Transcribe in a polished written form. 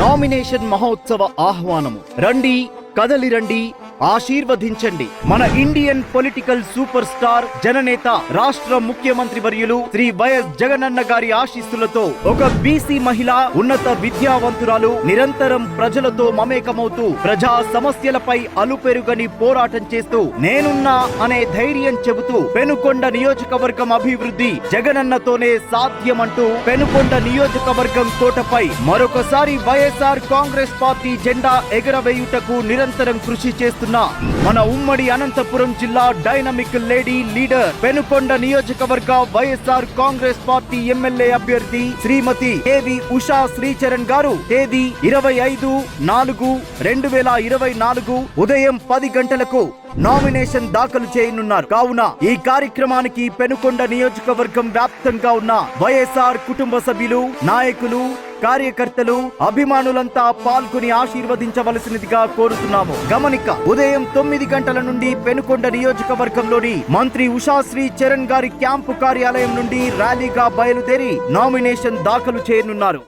Nomination మహోత్సవ ఆహ్వానము. రండి, కదలి రండి, ఆశీర్వదించండి. మన ఇండియన్ పొలిటికల్ సూపర్ స్టార్, జననేత, రాష్ట్ర ముఖ్యమంత్రి వర్యులు శ్రీ వైఎస్ జగనన్న గారి ఆశీస్సులతో ఒక బీసీ మహిళ, ఉన్నత విద్యావంతురాలు, నిరంతరం ప్రజలతో మమేకమవుతూ ప్రజా సమస్యలపై అలుపెరుగని పోరాటం చేస్తూ నేనున్నా అనే ధైర్యం చెబుతూ పెనుకొండ నియోజకవర్గం అభివృద్ధి జగనన్నతోనే సాధ్యమంటూ పెనుకొండ నియోజకవర్గం కోటపై మరొకసారి వైఎస్ఆర్ కాంగ్రెస్ పార్టీ జెండా ఎగరవేయుటకు నిరంతరం కృషి చేస్తున్న మన ఉమ్మడి అనంతపురం జిల్లా డైనమిక్ లేడీ లీడర్, పెనుకొండ నియోజకవర్గ వైఎస్ఆర్ కాంగ్రెస్ పార్టీ ఎమ్మెల్యే అభ్యర్థి శ్రీమతి కేవి ఉషా శ్రీచరణ్ గారు తేదీ 25/4/2024 ఉదయం 10 గంటలకు నామినేషన్ దాఖలు చేయనున్నారు. కావున ఈ కార్యక్రమానికి పెనుకొండ నియోజకవర్గం వ్యాప్తంగా ఉన్న వైఎస్ఆర్ కుటుంబ సభ్యులు, నాయకులు, కార్యకర్తలు, అభిమానులంతా పాల్గొని ఆశీర్వదించవలసినదిగా కోరుతున్నాము. గమనిక, ఉదయం 9 గంటల నుండి పెనుకొండ నియోజకవర్గంలోని మంత్రి ఉషాశ్రీ చరణ్ గారి క్యాంపు కార్యాలయం నుండి ర్యాలీగా బయలుదేరి నామినేషన్ దాఖలు చేయనున్నారు.